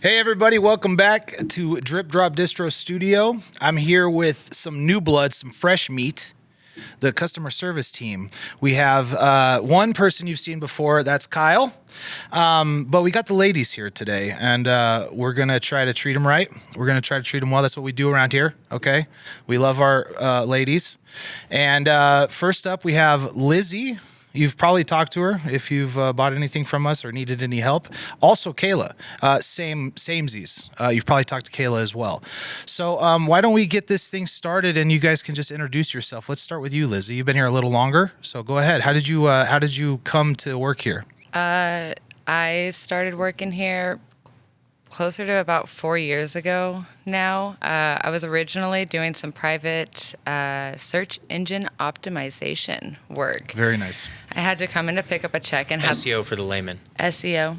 Hey everybody, welcome back to Drip Drop Distro Studio. I'm here with some new blood, some fresh meat, the customer service team. We have one person you've seen before, that's Kyle. But we got the ladies here today, and we're going to try to treat them right. We're going to try to treat them well. That's what we do around here, okay? We love our ladies. And first up, we have Lizzie. You've probably talked to her if you've bought anything from us or needed any help. Also, Kayla, samesies. You've probably talked to Kayla as well. So why don't we get this thing started and you guys can just introduce yourself. Let's start with you, Lizzie. You've been here a little longer, so go ahead. How did you come to work here? I started working here closer to about 4 years ago now. I was originally doing some private search engine optimization work. Very nice. I had to come in to pick up a check and have SEO for the layman. SEO.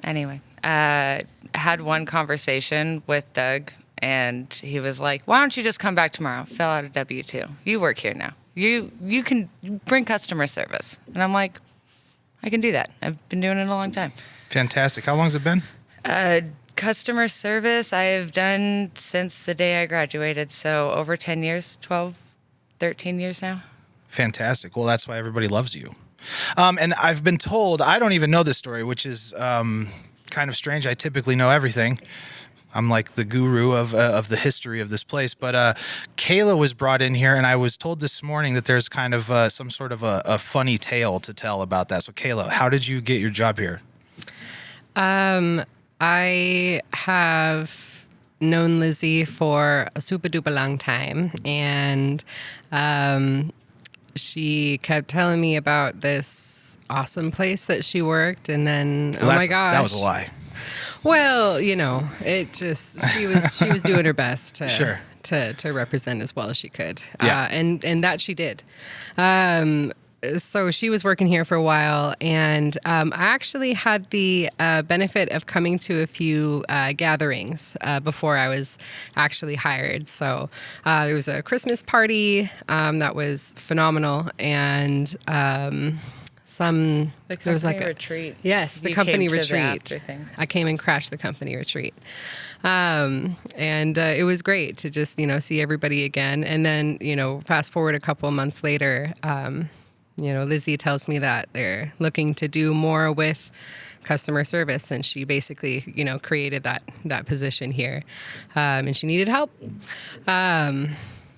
Anyway, had one conversation with Doug, and he was like, "Why don't you just come back tomorrow? Fill out a W-2. You work here now. You can bring customer service." And I'm like, "I can do that. I've been doing it a long time." Fantastic. How long has it been? Customer service I've done since the day I graduated, so over 10 years, 12, 13 years now. Fantastic. Well, that's why everybody loves you. And I've been told, I don't even know this story, which is kind of strange. I typically know everything. I'm like the guru of the history of this place. But Kayla was brought in here, and I was told this morning that there's kind of some sort of a funny tale to tell about that. So, Kayla, how did you get your job here? I have known Lizzie for a super duper long time, and she kept telling me about this awesome place that she worked, and then Well, oh my gosh, that was a lie. Well, you know, it just she was doing her best to Sure. to represent as well as she could, Yeah. and that she did. So she was working here for a while, and I actually had the benefit of coming to a few gatherings before I was actually hired. So there was a Christmas party that was phenomenal, and The there was company like retreat. Yes, the You company came to the retreat. after thing. I came and crashed the company retreat. And it was great to just, see everybody again. And then, fast forward a couple of months later, Lizzie tells me that they're looking to do more with customer service. And she basically, created that position here. And she needed help.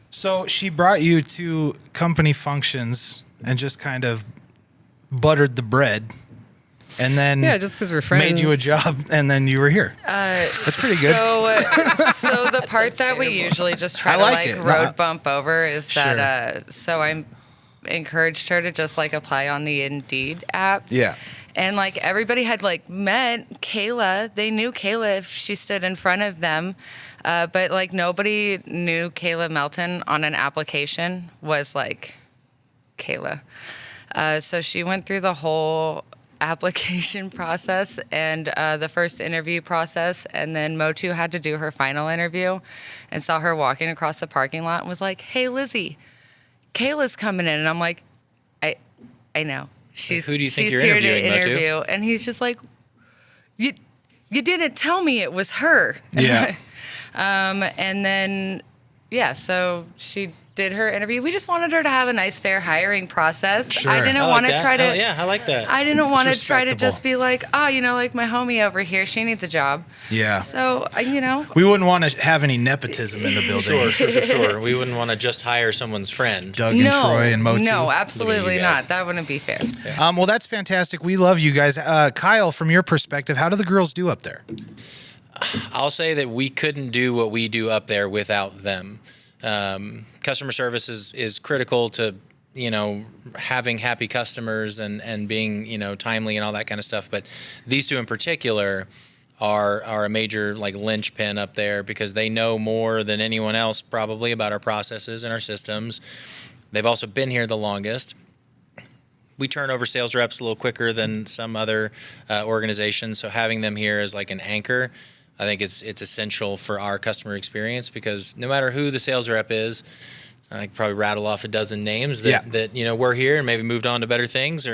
So she brought you to company functions and just kind of buttered the bread, and then Yeah, just because we're friends. made you a job, and then you were here. That's pretty good. So the part that we usually just try I to like it. road bump over is Sure. that so I encouraged her to just apply on the Indeed app. Yeah. And everybody had met Kayla. They knew Kayla if she stood in front of them. But nobody knew Kayla Melton on an application was Kayla. So she went through the whole application process and the first interview process, and then Motu had to do her final interview and saw her walking across the parking lot and was like, "Hey, Lizzie, Kayla's coming in." And I'm like, I know. She's who do you think she's you're here to interviewing, Motu? interview. And he's just like, you didn't tell me it was her. Yeah. And then, so she did her interview. We just wanted her to have a nice, fair hiring process. Sure. I didn't I want like to that. try to. Oh, yeah, I like that. I didn't want to try to respectable. just be like, oh, my homie over here, she needs a job. Yeah. So, We wouldn't want to have any nepotism in the building. Sure. We wouldn't want to just hire someone's friend. Doug and Troy and Motu. No, absolutely guys. not. That wouldn't be fair. Well, that's fantastic. We love you guys. Kyle, from your perspective, how do the girls do up there? I'll say that we couldn't do what we do up there without them. Customer service is critical to, having happy customers and being, timely and all that kind of stuff. But these two in particular are a major linchpin up there because they know more than anyone else probably about our processes and our systems. They've also been here the longest. We turn over sales reps a little quicker than some other organizations. So having them here as an anchor, I think it's essential for our customer experience because no matter who the sales rep is, I could probably rattle off a dozen names that we're here and maybe moved on to better things,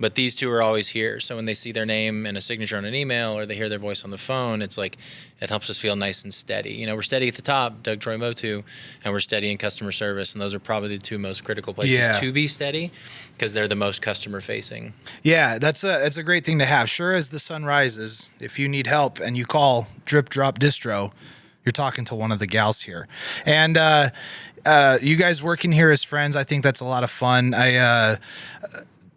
but these two are always here. So when they see their name and a signature on an email, or they hear their voice on the phone, it's like, it helps us feel nice and steady. You know, we're steady at the top, Doug, Troy, Motu, and we're steady in customer service. And those are probably the two most critical places to be steady, because they're the most customer facing. Yeah, that's a great thing to have. Sure as the sun rises, if you need help and you call Drip Drop Distro, you're talking to one of the gals here. And you guys working here as friends, I think that's a lot of fun.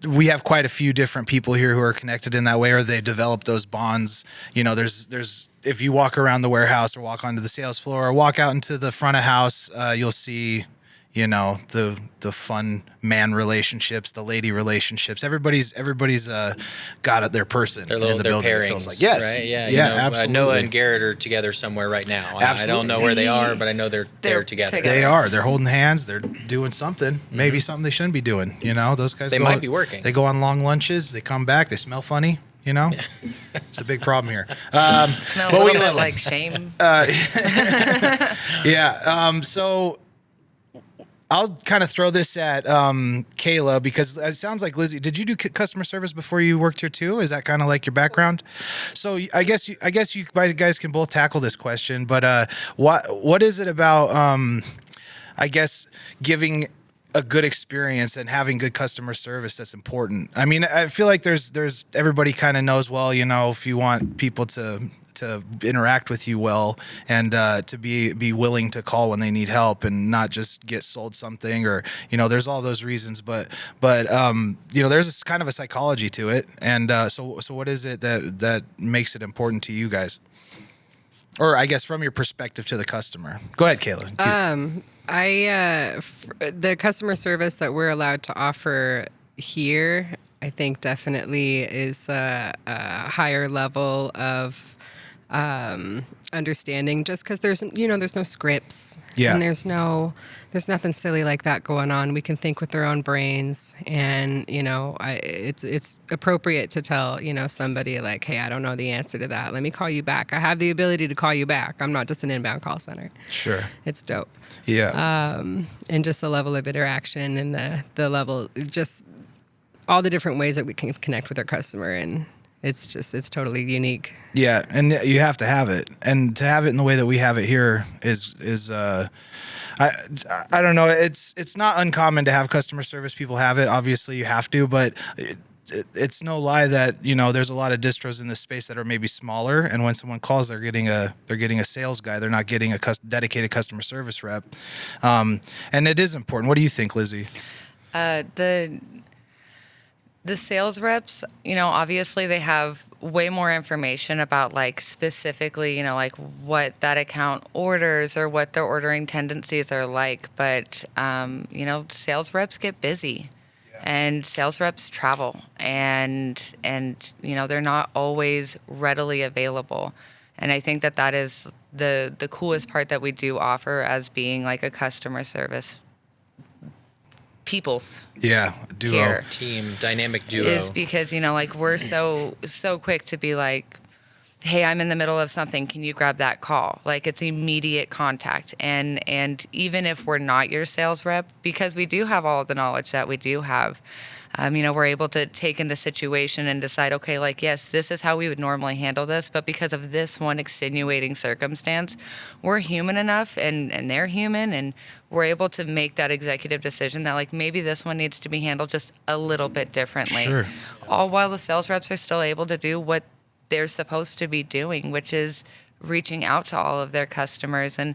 We have quite a few different people here who are connected in that way, or they develop those bonds. You know, there's if you walk around the warehouse or walk onto the sales floor or walk out into the front of house, you'll see, you know, the fun man relationships, the lady relationships. Everybody's got their person Their in the building. pairings, It feels like yes, right? Yeah, yeah, you know, absolutely. Noah and Garrett are together somewhere right now. I Absolutely. don't know where they are, but I know they're together. They are. They're holding hands. They're doing something. Maybe something they shouldn't be doing. You know, those guys. They might be working. They go on long lunches. They come back. They smell funny. You know, it's a big problem here. Smell a little bit like shame. Yeah. So I'll kind of throw this at Kayla, because it sounds like Lizzie. Did you do customer service before you worked here too? Is that kind of like your background? So I guess you guys can both tackle this question. But what is it about? I guess giving a good experience and having good customer service that's important. I mean, I feel like there's everybody kind of knows, well, you know, if you want people to interact with you well, and to be willing to call when they need help and not just get sold something, or, you know, there's all those reasons, but you know, there's this kind of a psychology to it. And so what is it that makes it important to you guys? Or I guess from your perspective to the customer. Go ahead, Kayla. The customer service that we're allowed to offer here, I think definitely is a higher level of understanding, just because there's no scripts, and there's nothing silly like that going on. We can think with our own brains, and you know, it's appropriate to tell, you know, somebody like, hey, I don't know the answer to that. Let me call you back. I have the ability to call you back. I'm not just an inbound call center. Sure, it's dope. Yeah. And just the level of interaction and the level, just all the different ways that we can connect with our customer, and it's totally unique. Yeah, and you have to have it, and to have it in the way that we have it here is I don't know. It's not uncommon to have customer service people have it. Obviously, you have to, but it's no lie that, you know, there's a lot of distros in this space that are maybe smaller, and when someone calls, they're getting a sales guy. They're not getting a dedicated customer service rep, and it is important. What do you think, Lizzie? The sales reps, you know, obviously they have way more information about, like, specifically, you know, like what that account orders or what their ordering tendencies are like. But, you know, sales reps get busy, and sales reps travel, and, you know, they're not always readily available. And I think that is the coolest part that we do offer as being like a customer service people's duo here team dynamic duo, is because, you know, like, we're so quick to be like, hey, I'm in the middle of something, can you grab that call? Like, it's immediate contact. And even if we're not your sales rep, because we do have all of the knowledge that we do have, you know, we're able to take in the situation and decide, okay, like, yes, this is how we would normally handle this, but because of this one extenuating circumstance, we're human enough, and they're human, and we're able to make that executive decision that, like, maybe this one needs to be handled just a little bit differently. Sure. All while the sales reps are still able to do what they're supposed to be doing, which is reaching out to all of their customers. And,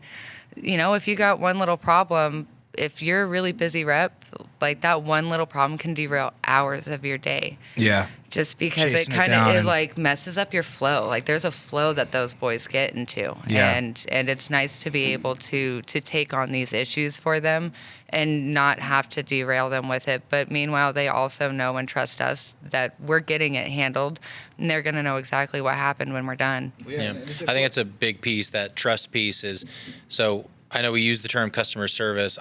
you know, if you got one little problem, if you're a really busy rep, like, that one little problem can derail hours of your day. Yeah. Just because Chasing it kind down of and- like messes up your flow. Like, there's a flow that those boys get into, and it's nice to be able to take on these issues for them and not have to derail them with it. But meanwhile, they also know and trust us that we're getting it handled, and they're going to know exactly what happened when we're done. Yeah. I think it's a big piece. That trust piece is, so I know we use the term customer service.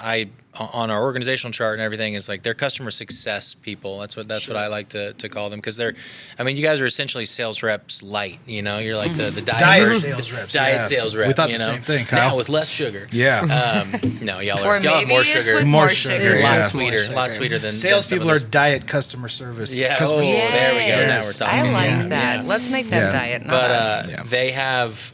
On our organizational chart and everything is like they're customer success people. That's what I like to call them, because you guys are essentially sales reps light. You're like the diet sales reps. Diet sales reps. We thought the same thing, Kyle. Now with less sugar. Yeah. No, y'all Or have more maybe it's sugar. with More sugar. sugar, A lot yeah. sweeter. A lot sweeter than Salespeople some are of those. diet customer service. Yeah. Customer Oh, success. there we go. Yes. Now we're talking. I like Yeah. that. Yeah. Let's make them Yeah. diet, not But us. they have.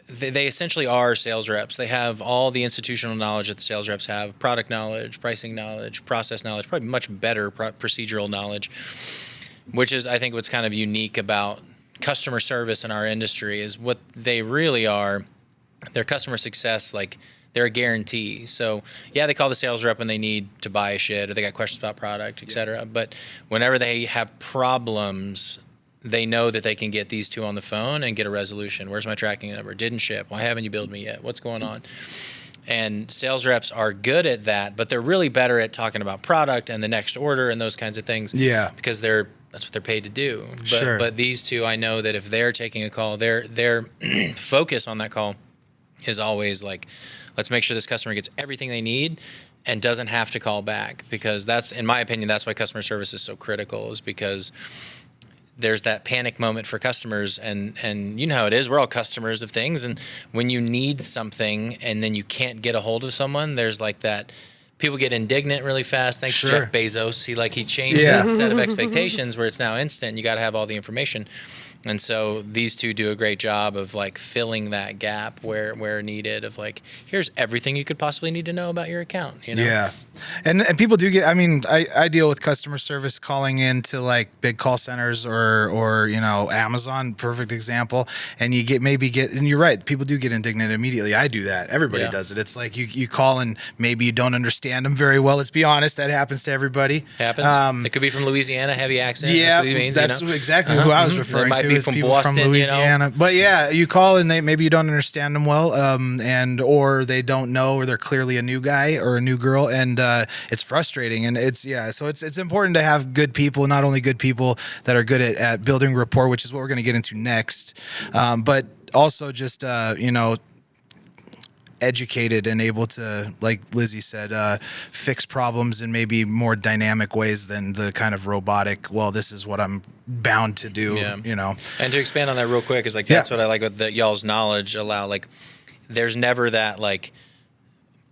They essentially are sales reps. They have all the institutional knowledge that the sales reps have: product knowledge, pricing knowledge, process knowledge, probably much better procedural knowledge, which is, I think, what's kind of unique about customer service in our industry is what they really are. They're customer success, like they're a guarantee. So yeah, they call the sales rep when they need to buy shit or they got questions about product, et cetera. But whenever they have problems, they know that they can get these two on the phone and get a resolution. Where's my tracking number? Didn't ship. Why haven't you billed me yet? What's going on? And sales reps are good at that, but they're really better at talking about product and the next order and those kinds of things. Yeah. Because that's what they're paid to do. But, Sure. But these two, I know that if they're taking a call, their focus on that call is always like, let's make sure this customer gets everything they need and doesn't have to call back. Because that's, in my opinion, that's why customer service is so critical, is because there's that panic moment for customers, and you know how it is. We're all customers of things, and when you need something and then you can't get a hold of someone, there's like that. People get indignant really fast. Thanks to Sure. Jeff Bezos. He changed Yeah. that set of expectations where it's now instant. You got to have all the information. And so these two do a great job of like filling that gap where needed, of like, here's everything you could possibly need to know about your account. Yeah. And people do get, I deal with customer service calling into like big call centers or Amazon, perfect example. And and you're right, people do get indignant immediately. I do that. Everybody does it. It's like you call and maybe you don't understand them very well. Let's be honest. That happens to everybody. Happens. It could be from Louisiana, heavy accent. Yeah, that's what he means, that's exactly who I was referring to. Is from people Boston, from Louisiana. But yeah, you call and maybe you don't understand them well, or they don't know, or they're clearly a new guy or a new girl, and it's frustrating. And so it's important to have good people, not only good people that are good at building rapport, which is what we're going to get into next, but also just educated and able to, like Lizzie said, fix problems in maybe more dynamic ways than the kind of robotic, well, this is what I'm bound to do, And to expand on that real quick is like, that's what I like with y'all's knowledge allow. Like, there's never that, like,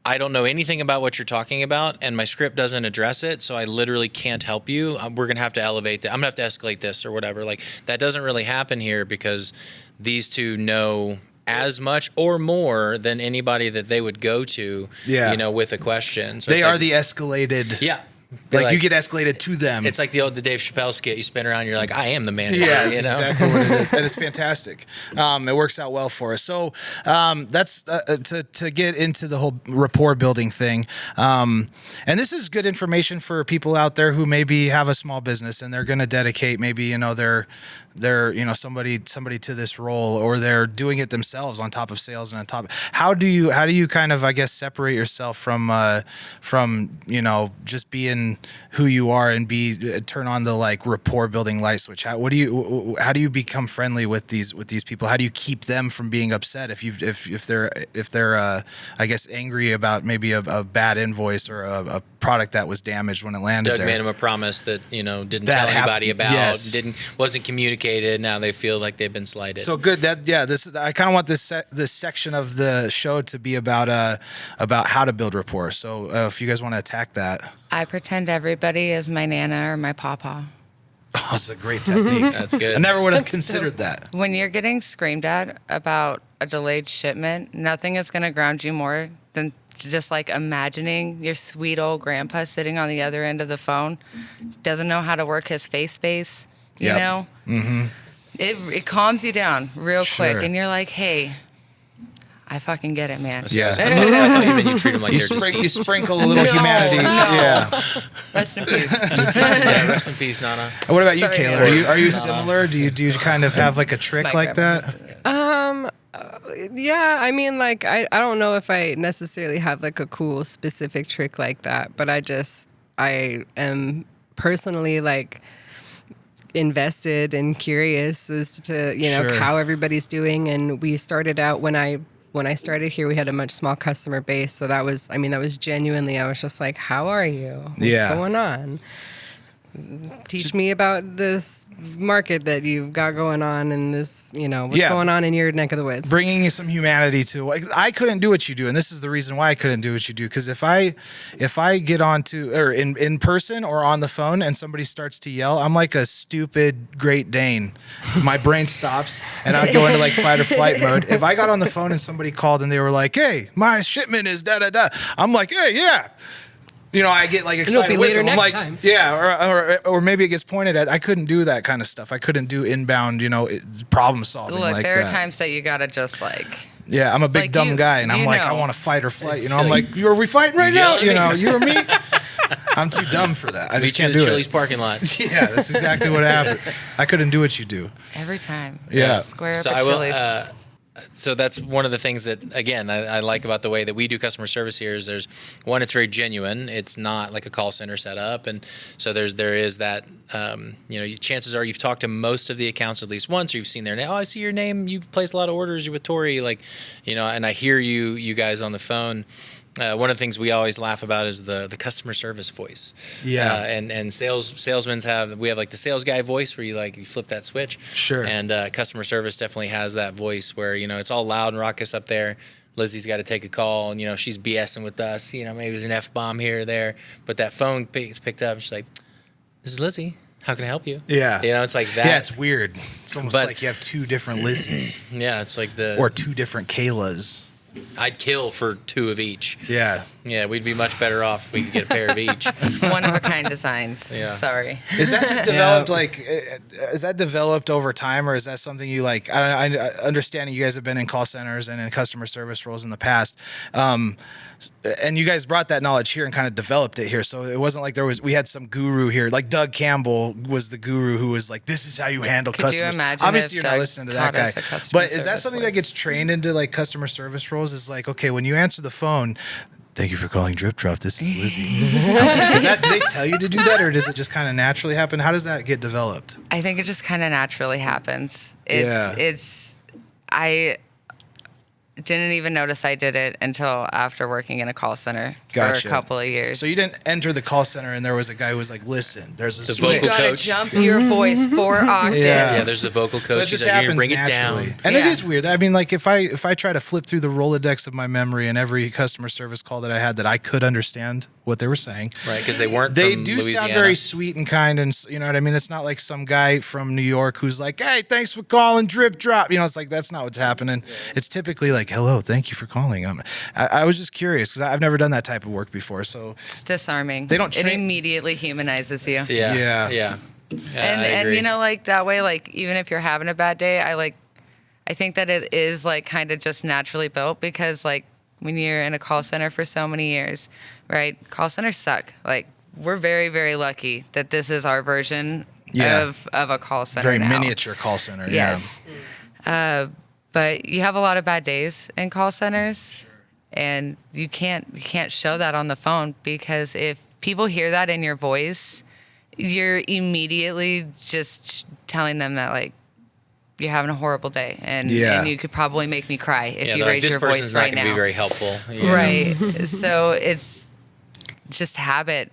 I don't know anything about what you're talking about and my script doesn't address it, so I literally can't help you. We're going to have to elevate that. I'm going to have to escalate this or whatever. Like, that doesn't really happen here because these two know as much or more than anybody that they would go to, with a question. So they are the escalated. Yeah. Like you get escalated to them. It's like the Dave Chappelle skit. You spin around, you're like, I am the man. Yeah, that's exactly what it is. And it's fantastic. It works out well for us. So that's to get into the whole rapport building thing. And this is good information for people out there who maybe have a small business and they're going to dedicate maybe, they're somebody to this role, or they're doing it themselves on top of sales and on top. How do you kind of, I guess, separate yourself from just being who you are and turn on the like rapport building light switch? How do you become friendly with these people? How do you keep them from being upset if they're I guess angry about maybe a bad invoice or a product that was damaged when it landed Doug there? made him a promise that didn't tell anybody about, yes. wasn't communicated. Now they feel like they've been slighted. So good. I kind of want this section of the show to be about how to build rapport. So if you guys want to attack that. I pretend everybody is my Nana or my Papa. Oh, it's a great technique. That's good. I never would have considered that. When you're getting screamed at about a delayed shipment, nothing is going to ground you more than just like imagining your sweet old grandpa sitting on the other end of the phone, doesn't know how to work his face space, you know? Mm-hmm. It calms you down real quick, and you're like, hey, I fucking get it, man. Yeah. I thought you meant you treat them like You they're deceased. sprinkle a little humanity. No. Yeah. Rest in peace. Yeah, rest in peace, Nana. What about you, Sorry, Kayla? Are you similar? Do you kind of have like a trick my like grandma. that? Yeah, I mean, like, I don't know if I necessarily have like a cool specific trick like that, but I am personally like invested and curious as to, Sure. how everybody's doing. And we started out when I when I started here, we had a much small customer base. So that was genuinely, I was just like, how are you? What's going on? Teach me about this market that you've got going on and this, what's going on in your neck of the woods. Bringing some humanity to, like, I couldn't do what you do. And this is the reason why I couldn't do what you do. Because if I get on to, or in person or on the phone and somebody starts to yell, I'm like a stupid Great Dane. My brain stops and I go into like fight or flight mode. If I got on the phone and somebody called and they were like, hey, my shipment is da da da, I'm like, hey, yeah. I get like excited with them. I'm like, time. yeah, or maybe it gets pointed at. I couldn't do that kind of stuff. I couldn't do inbound, problem solving. Look, like there that. are times that you gotta just like. Yeah, I'm a big dumb guy, and I'm like, I want to fight or flight. I'm like, are we fighting right now? You or me? I'm too dumb for that. I just can't do Chili's it. parking lot. Yeah, that's exactly what happened. I couldn't do what you do. Every time. Yeah. Just square up So at I will. Chili's. So that's one of the things that, again, I like about the way that we do customer service here is there's one, it's very genuine. It's not like a call center setup. And so there is that, chances are you've talked to most of the accounts at least once, or you've seen their name. Oh, I see your name. You've placed a lot of orders. You're with Tori. And I hear you guys on the phone. One of the things we always laugh about is the customer service voice. Yeah. And salesmen have like the sales guy voice where you flip that switch. Sure. And customer service definitely has that voice where, it's all loud and raucous up there. Lizzie's got to take a call and, she's BSing with us. Maybe there's an F-bomb here or there. But that phone gets picked up. She's like, this is Lizzie. How can I help you? Yeah. It's like that. Yeah, it's weird. It's almost like you have two different Lizzies. Yeah, it's like or two different Kaylas. I'd kill for two of each. Yeah. Yeah, we'd be much better off if we could get a pair of each. One of a kind designs. Yeah. Sorry. Is that just developed is that developed over time, or is that something you like? I understand you guys have been in call centers and in customer service roles in the past, and you guys brought that knowledge here and kind of developed it here. So it wasn't like we had some guru here, like Doug Campbell was the guru who was like, this is how you handle customers. Could you imagine Obviously, if you're not Doug listening to that taught us guy. a customer But is that service something voice? that gets trained into like customer service roles? Is like, okay, when you answer the phone, thank you for calling Drip Drop. This is Lizzie. Do they tell you to do that, or does it just kind of naturally happen? How does that get developed? I think it just kind of naturally happens. I didn't even notice I did it until after working in a call center Gotcha. for a couple of years. So you didn't enter the call center and there was a guy who was like, listen, there's a The switch. you vocal gotta coach. jump your voice 4 octaves. Yeah. Yeah, there's a vocal coach. So it He's just like, happens bring naturally. it down. And it Yeah. is weird. I mean, like if I try to flip through the Rolodex of my memory and every customer service call that I had that I could understand what they were saying. Right, because they weren't They from do Louisiana. sound very sweet and kind, and you know what I mean. It's not like some guy from New York who's like, "Hey, thanks for calling Drip Drop." It's like that's not what's happening. It's typically like, "Hello, thank you for calling." I was just curious because I've never done that type of work before. So It's disarming. They don't It train- immediately humanizes you. Yeah. Yeah. And I agree. like that way, like even if you're having a bad day, I think that it is like kind of just naturally built because like when you're in a call center for so many years, right? Call centers suck. Like we're very, very lucky that this is our version of a call center. very now. miniature call center. Yes. But you have a lot of bad days in call centers, and you can't show that on the phone because if people hear that in your voice, you're immediately just telling them that like you're having a horrible day, and you could probably make me cry if you they're raise like, your this voice person's not right going to now. be very helpful. Yeah. Right. So it's just habit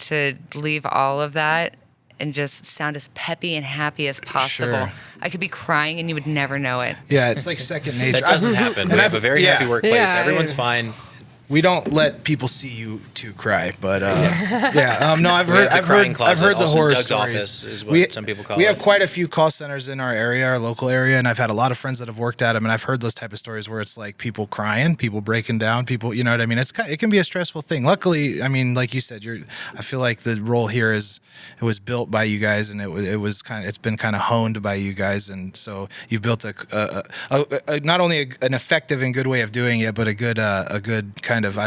to leave all of that and just sound as peppy and happy as possible. Sure. I could be crying and you would never know it. Yeah, it's like second nature. That doesn't happen. We and have a very happy workplace. Yeah. Everyone's fine. We don't let people see you to cry, but no, I've We heard, have the I've crying heard, closet. I've heard the Also, horror Doug's stories. office is what some people call we it. have quite a few call centers in our area, our local area, and I've had a lot of friends that have worked at them, and I've heard those type of stories where it's like people crying, people breaking down, people, you know what I mean? It can be a stressful thing. Luckily, I mean, like you said, I feel like the role here it was built by you guys, and it's been kind of honed by you guys, and so you've built a not only an effective and good way of doing it, but a good kind of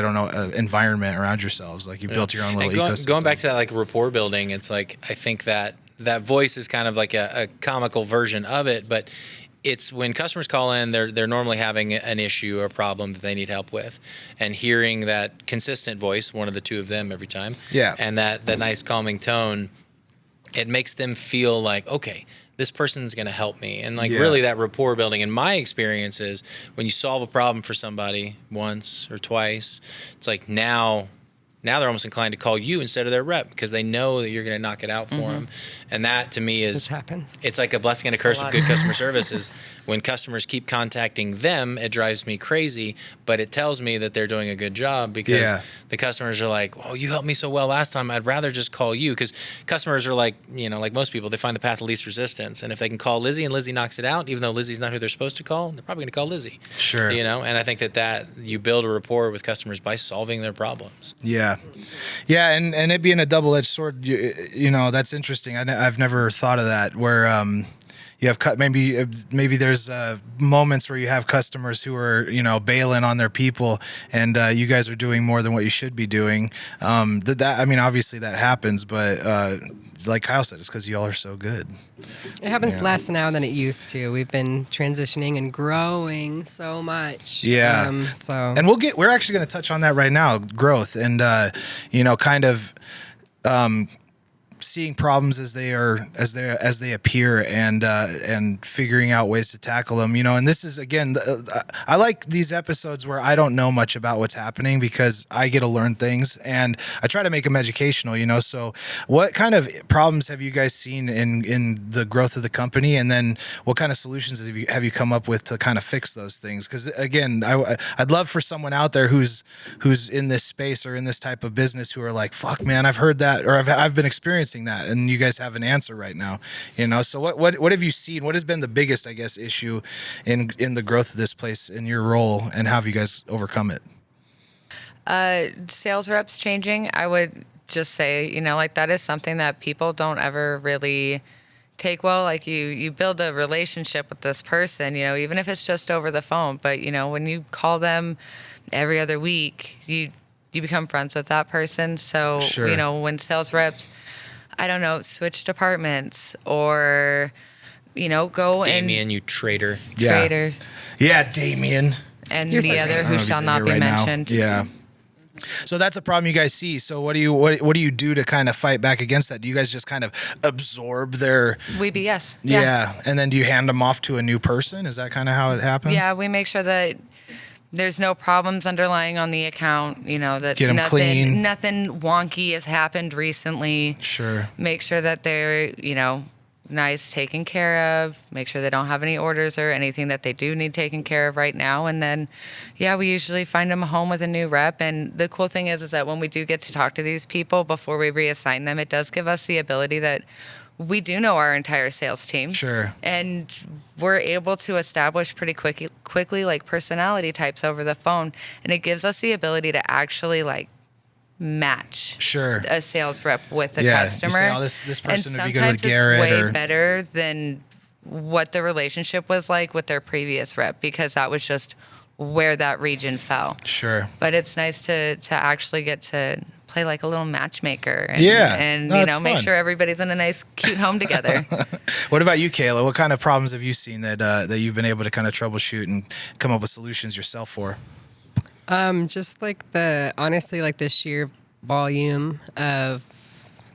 environment around yourselves. Like you built your own little ecosystem. Going back to that like rapport building, it's like I think that voice is kind of like a comical version of it, but it's when customers call in, they're normally having an issue or a problem that they need help with, and hearing that consistent voice, one of the two of them every time, Yeah. and that nice calming tone it makes them feel like, okay, this person's going to help me. And like Yeah. really that rapport building in my experience is when you solve a problem for somebody once or twice, it's like now they're almost inclined to call you instead of their rep because they know that you're going to knock it out for them. And that to me This is, happens. it's like a blessing and a curse of good customer service is when customers keep contacting them, it drives me crazy, but it tells me that they're doing a good job because Yeah. the customers are like, oh, you helped me so well last time. I'd rather just call you because customers are like, you know, like most people, they find the path of least resistance. And if they can call Lizzie and Lizzie knocks it out, even though Lizzie's not who they're supposed to call, they're probably going to call Lizzie. Sure. You know, and I think that you build a rapport with customers by solving their problems. Yeah. Yeah, and it being a double-edged sword, you know, that's interesting. I've never thought of that, where you have maybe there's moments where you have customers who are, you know, bailing on their people, and you guys are doing more than what you should be doing. That I mean, obviously that happens, but like Kyle said, it's because you all are so good. It happens less now than it used to. We've been transitioning and growing so much. Yeah. And we're actually going to touch on that right now, growth, and you know, kind of seeing problems as they appear, and figuring out ways to tackle them, you know. And this is, again, I like these episodes where I don't know much about what's happening because I get to learn things, and I try to make them educational, you know. So what kind of problems have you guys seen in the growth of the company, and then what kind of solutions have you come up with to kind of fix those things? Because again, I'd love for someone out there who's in this space or in this type of business who are like, fuck man, I've heard that, or I've been experiencing that, and you guys have an answer right now, you know. So what have you seen? What has been the biggest, I guess, issue in the growth of this place in your role, and how have you guys overcome it? Sales reps changing, I would just say, you know, like that is something that people don't ever really take well. Like you build a relationship with this person, you know, even if it's just over the phone, but you know, when you call them every other week, you become friends with that person. So, Sure. you know, when sales reps, I don't know, switch departments or, you know, go Damien, you traitor. Yeah. trader Yeah, Damien. and You're the so other I don't know who if he's shall in not here be right now. mentioned. Yeah. So that's a problem you guys see. So what do you do to kind of fight back against that? Do you guys just kind of absorb their? Yes. Yeah. And then do you hand them off to a new person? Is that kind of how it happens? Yeah, we make sure that there's no problems underlying on the account, you know, that Get 'em clean. nothing wonky has happened recently. Sure. Make sure that they're, you know, nice, taken care of. Make sure they don't have any orders or anything that they do need taken care of right now. And then, yeah, we usually find them a home with a new rep. And the cool thing is that when we do get to talk to these people before we reassign them, it does give us the ability that we do know our entire sales team. Sure. And we're able to establish pretty quickly like personality types over the phone. And it gives us the ability to actually like match Sure. a sales rep with a Yeah, you customer. say, "Oh, this person and would be good with sometimes Garrett," it's way or- better than what the relationship was like with their previous rep, because that was just where that region fell. Sure. But it's nice to actually get to play like a little matchmaker and, Yeah. and No, you it's know, make fun. sure everybody's in a nice cute home together. What about you, Kayla? What kind of problems have you seen that you've been able to kind of troubleshoot and come up with solutions yourself for? Just like honestly, like the sheer volume of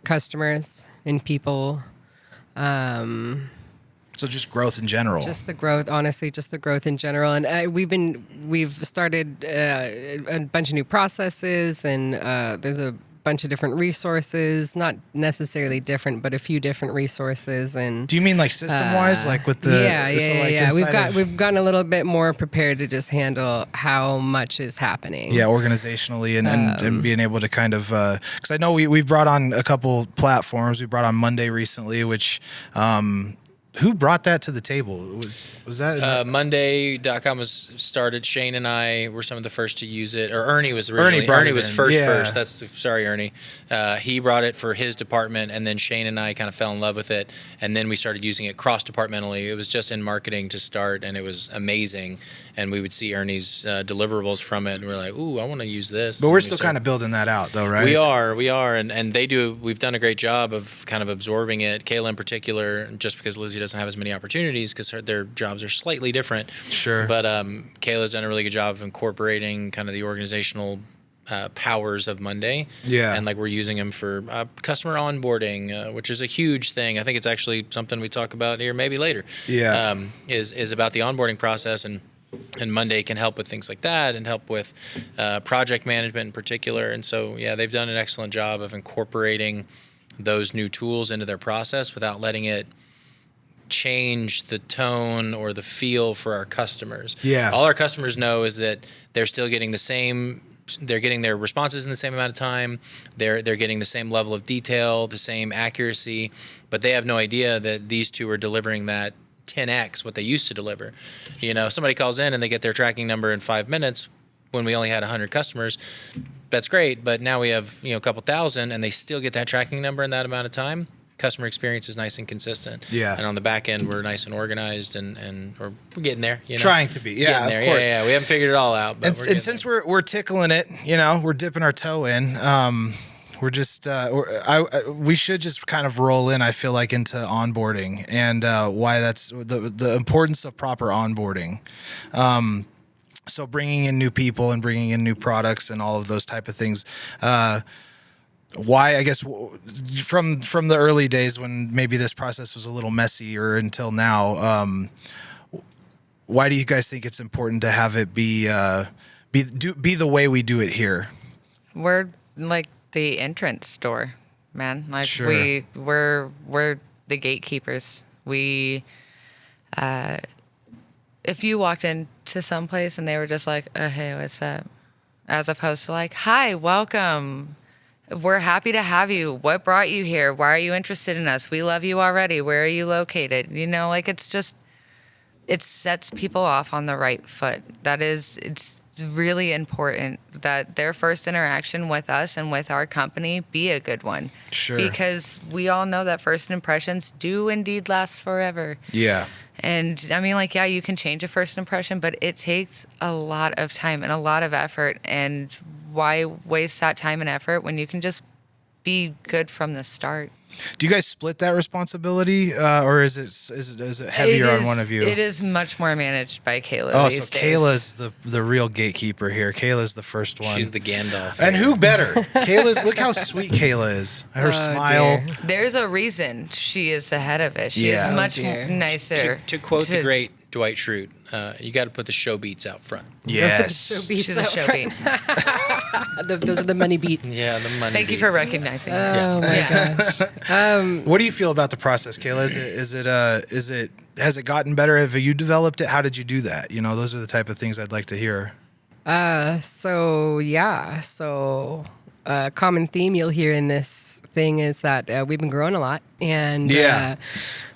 customers and people. So just growth in general. Just the growth, honestly, just the growth in general. And we've started a bunch of new processes, and there's a bunch of different resources, not necessarily different, but a few different resources. And Do you mean like system wise, like with the? yeah. inside of- We've gotten a little bit more prepared to just handle how much is happening. Yeah, organizationally and being able to kind of, because I know we've brought on a couple platforms. We brought on Monday recently, which who brought that to the table? Was that Monday.com was started. Shane and I were some of the first to use it, or Ernie was originally. brought Ernie it was in. first. Yeah. Sorry, Ernie. He brought it for his department, and then Shane and I kind of fell in love with it, and then we started using it cross-departmentally. It was just in marketing to start, and it was amazing. And we would see Ernie's deliverables from it, and we're like, "Ooh, I want to use this." But And we're we still started- kind of building that out, though, right? We are, and they do. We've done a great job of kind of absorbing it. Kayla in particular, just because Lizzie doesn't have as many opportunities because their jobs are slightly different. Sure. But Kayla's done a really good job of incorporating kind of the organizational powers of Monday. Yeah. And like we're using them for customer onboarding, which is a huge thing. I think it's actually something we talk about here maybe later. Yeah. Is about the onboarding process, and Monday can help with things like that and help with project management in particular. And so, yeah, they've done an excellent job of incorporating those new tools into their process without letting it change the tone or the feel for our customers. Yeah. All our customers know is that they're still getting the same. They're getting their responses in the same amount of time. They're getting the same level of detail, the same accuracy, but they have no idea that these two are delivering that 10x what they used to deliver. You know, somebody calls in and they get their tracking number in 5 minutes when we only had 100 customers. That's great, but now we have, a couple thousand and they still get that tracking number in that amount of time. Customer experience is nice and consistent. Yeah. And on the back end, we're nice and organized and we're getting there. Trying to be. Yeah, Getting there. of course. Yeah. We haven't figured it all out, but And since we're tickling it, we're dipping our toe in. We're just we should just kind of roll in. I feel like into onboarding and why that's the importance of proper onboarding. So bringing in new people and bringing in new products and all of those type of things. Why, I guess, from the early days when maybe this process was a little messy or until now, why do you guys think it's important to have it be the way we do it here? We're like the entrance door, man. Like Sure. we're the gatekeepers. We if you walked into some place and they were just like, oh, hey, what's up? As opposed to like, hi, welcome. We're happy to have you. What brought you here? Why are you interested in us? We love you already. Where are you located? Like it sets people off on the right foot. It's really important that their first interaction with us and with our company be a good one. Sure. Because we all know that first impressions do indeed last forever. Yeah. And I mean, like, yeah, you can change a first impression, but it takes a lot of time and a lot of effort. And why waste that time and effort when you can just be good from the start? Do you guys split that responsibility, or is it heavier on one of you? It is much more managed by Kayla. Oh, these so days. Kayla's the real gatekeeper here. Kayla's the first one. she's the Gandalf. And who better? Look how sweet Kayla is. Her smile. dear. There's a reason she is the head of it. She Yeah. is much dear. nicer. To quote the great Dwight Schrute, you got to put the show beats out front. Yes. She's a show beat. Those are the money beats. Yeah, the money. Thank you for recognizing that. Oh my gosh. What do you feel about the process, Kayla? Has it gotten better? Have you developed it? How did you do that? Those are the type of things I'd like to hear. So common theme you'll hear in this thing is that we've been growing a lot, and Yeah.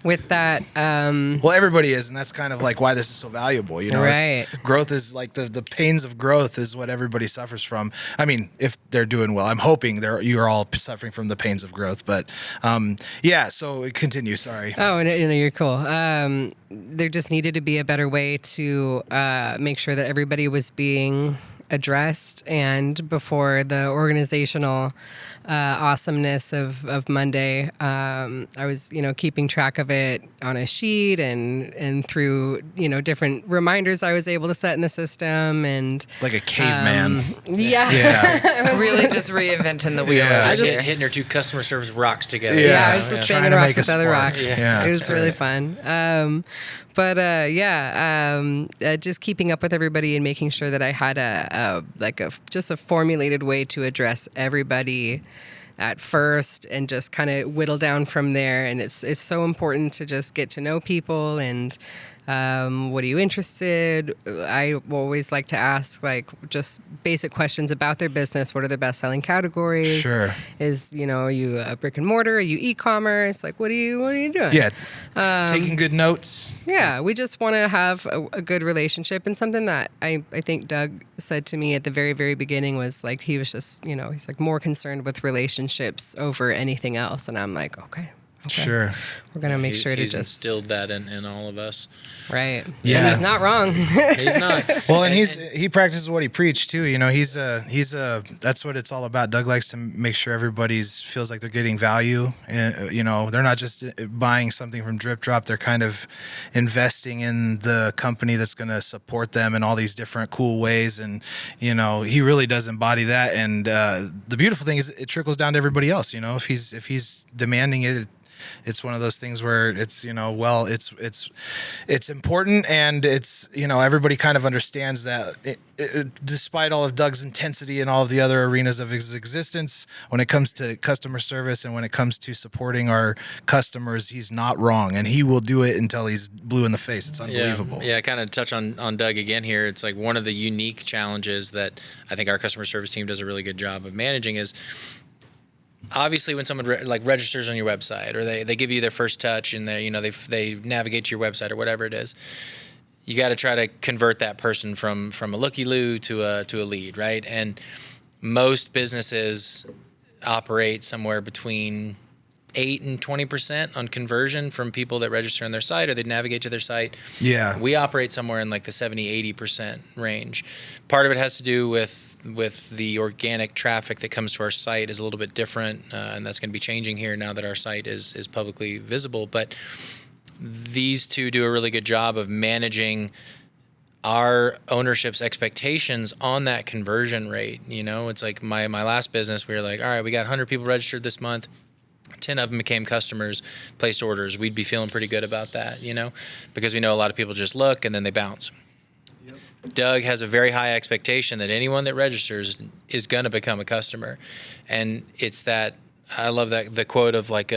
with that, Well, everybody is, and that's kind of like why this is so valuable. Right. Growth is like the pains of growth is what everybody suffers from. I mean, if they're doing well, I'm hoping you're all suffering from the pains of growth. But yeah, so continue. Sorry. oh, no, you're cool. There just needed to be a better way to make sure that everybody was being addressed, and before the organizational awesomeness of Monday, I was keeping track of it on a sheet and through different reminders I was able to set in the system, and Like a caveman. yeah. Yeah. Really just reinventing the wheel. Yeah. over Just here. hitting her two customer service rocks together. Yeah, I was just Trying banging to rocks make a with other spark. rocks. Yeah, it was that's really right. fun. Just keeping up with everybody and making sure that I had just a formulated way to address everybody at first, and just kind of whittle down from there. And it's so important to just get to know people, and what are you interested? I always like to ask just basic questions about their business. What are their best selling categories? Sure. Is are you a brick and mortar? Are you e-commerce? What are you doing? Yeah. Taking good notes. Yeah, we just want to have a good relationship. And something that I think Doug said to me at the very, very beginning was he was just, he's more concerned with relationships over anything else. And I'm like, okay, Sure. We're going to make sure to he's just instilled that in all of us. right. Yeah. And he's not wrong. He's not. Well, and he practices what he preached too. You know, he's that's what it's all about. Doug likes to make sure everybody's feels like they're getting value, and you know, they're not just buying something from Drip Drop. They're kind of investing in the company that's going to support them in all these different cool ways. And you know, he really does embody that. And the beautiful thing is, it trickles down to everybody else. You know, if he's demanding it. It's one of those things where it's, you know, well, it's important, and it's, you know, everybody kind of understands that despite all of Doug's intensity and all of the other arenas of his existence, when it comes to customer service and when it comes to supporting our customers, he's not wrong, and he will do it until he's blue in the face. It's unbelievable. Yeah, kind of touch on Doug again here. It's like one of the unique challenges that I think our customer service team does a really good job of managing is, obviously, when someone registers on your website, or they give you their first touch, and they navigate to your website or whatever it is, you got to try to convert that person from a looky-loo to a lead, right? And most businesses operate somewhere between 8 and 20% on conversion from people that register on their site or they navigate to their site. Yeah. We operate somewhere in like the 70-80% range. Part of it has to do with the organic traffic that comes to our site is a little bit different, and that's going to be changing here now that our site is publicly visible. But these two do a really good job of managing our ownership's expectations on that conversion rate. You know, it's like my last business, we were like, all right, we got 100 people registered this month. 10 of them became customers, placed orders. We'd be feeling pretty good about that, you know, because we know a lot of people just look and then they bounce. Doug has a very high expectation that anyone that registers is going to become a customer. And it's that, I love that, the quote of like,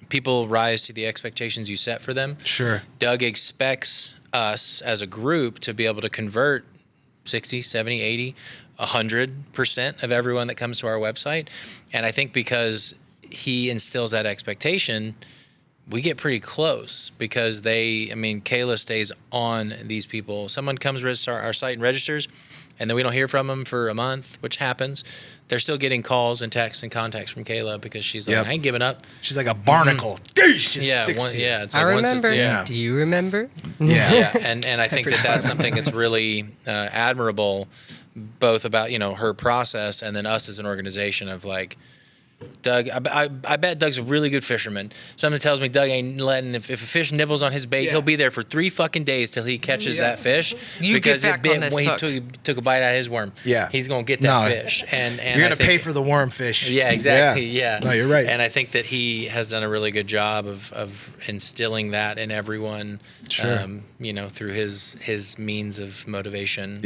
people rise to the expectations you set for them. Sure. Doug expects us as a group to be able to convert 60, 70, 80, 100% of everyone that comes to our website. And I think because he instills that expectation, we get pretty close because Kayla stays on these people. Someone comes to our site and registers, and then we don't hear from them for a month, which happens. They're still getting calls and texts and contacts from Kayla because she's like, I ain't giving up. She's like a barnacle. She sticks to you. Yeah. It's I like remember. Yeah. Do you remember? Yeah. And I think that's something that's really admirable, both about, you know, her process and then us as an organization of like, Doug, I bet Doug's a really good fisherman. Something tells me Doug ain't letting, if a fish nibbles on his bait, he'll be there for 3 fucking days till he catches that fish. You because get back on this when hook. he took a bite out of his worm. Yeah. He's going to get that fish. And you're going to pay for the worm fish. Yeah, exactly. Yeah. No, you're right. And I think that he has done a really good job of instilling that in everyone, Sure. you know, through his means of motivation,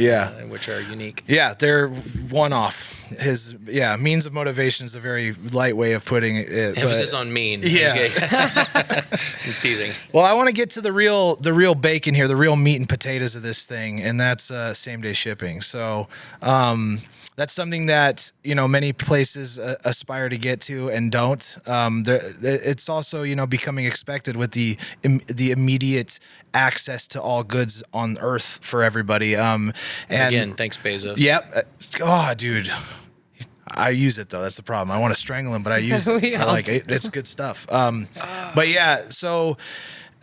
which are unique. Yeah, they're one-off. His means of motivation is a very light way of putting it. Emphasis on mean. Yeah. I'm teasing. Well, I want to get to the real bacon here, the real meat and potatoes of this thing, and that's same-day shipping. So that's something that, you know, many places aspire to get to and don't. It's also, you know, becoming expected with the immediate access to all goods on Earth for everybody. And again, thanks Bezos. Yep. Oh, dude. I use it though. That's the problem. I want to strangle him, but I use it. I like it. It's good stuff. But yeah, so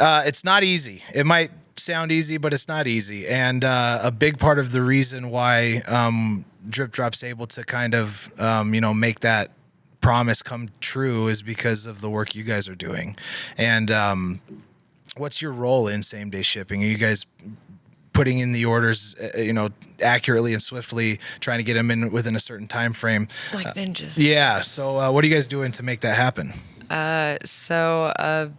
it's not easy. It might sound easy, but it's not easy. And a big part of the reason why Drip Drop's able to kind of you know, make that promise come true is because of the work you guys are doing. And what's your role in same day shipping? Are you guys putting in the orders, you know, accurately and swiftly, trying to get them in within a certain time frame? Like ninjas. Yeah. So what are you guys doing to make that happen? So a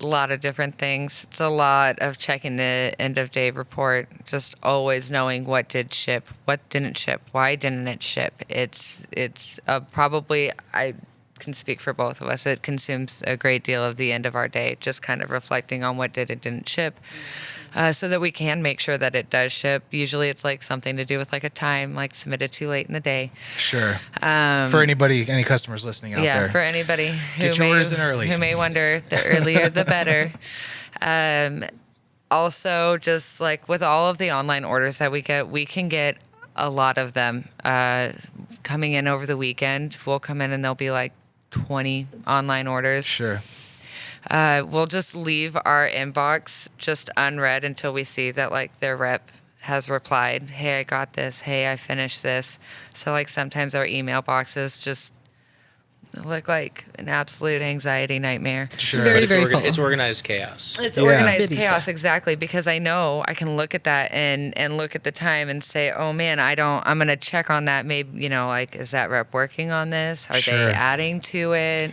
lot of different things. It's a lot of checking the end of day report, just always knowing what did ship, what didn't ship, why didn't it ship. It's probably, I can speak for both of us, it consumes a great deal of the end of our day, just kind of reflecting on what did and didn't ship. So that we can make sure that it does ship. Usually it's like something to do with like a time, like submitted too late in the day. Sure. For any customers listening out there. Yeah, for anybody Get your orders in early. who may wonder, the earlier the better. Also, just like with all of the online orders that we get, we can get a lot of them coming in over the weekend. We'll come in and there'll be like 20 online orders. Sure. we'll just leave our inbox just unread until we see that like their rep has replied, hey, I got this. Hey, I finished this. So like sometimes our email boxes just look like an absolute anxiety nightmare. Sure. Very, But very full. it's organized chaos. It's Yeah. organized Busy. chaos, exactly, because I know I can look at that and look at the time and say, oh man, I'm going to check on that. Maybe, like, is that rep working on this? Are Sure. they adding to it?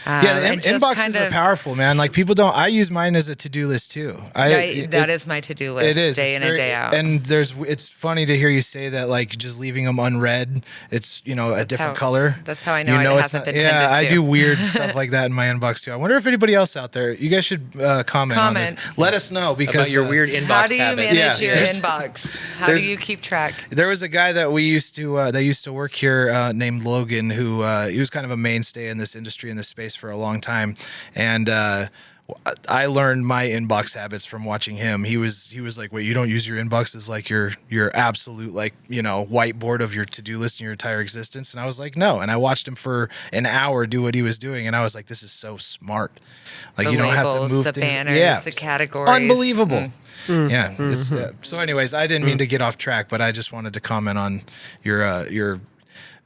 Yeah, the and just inboxes kind are of- powerful, man. Like people don't. I use mine as a to-do list too. That is my to-do list. It is. Day It's in and day out. And it's funny to hear you say that, like just leaving them unread. It's a different how- color. that's how I know it it's hasn't not. been Yeah, tended I to. do weird stuff like that in my inbox too. I wonder if anybody else out there. You guys should comment on this. Comment. Let us know because About your weird inbox How do you habits. manage Yeah. your There's- inbox? How do there's- you keep track? There was a guy that we used to that used to work here named Logan, who he was kind of a mainstay in this industry, in this space for a long time, and I learned my inbox habits from watching him. He was like, wait, you don't use your inbox as like your absolute like whiteboard of your to-do list in your entire existence? And I was like, no. And I watched him for an hour do what he was doing, and I was like, this is so smart. Like The you don't have to labels, move the things. banners, Yeah, the categories. unbelievable. Mm. Yeah. So, anyways, I didn't mean to get off track, but I just wanted to comment on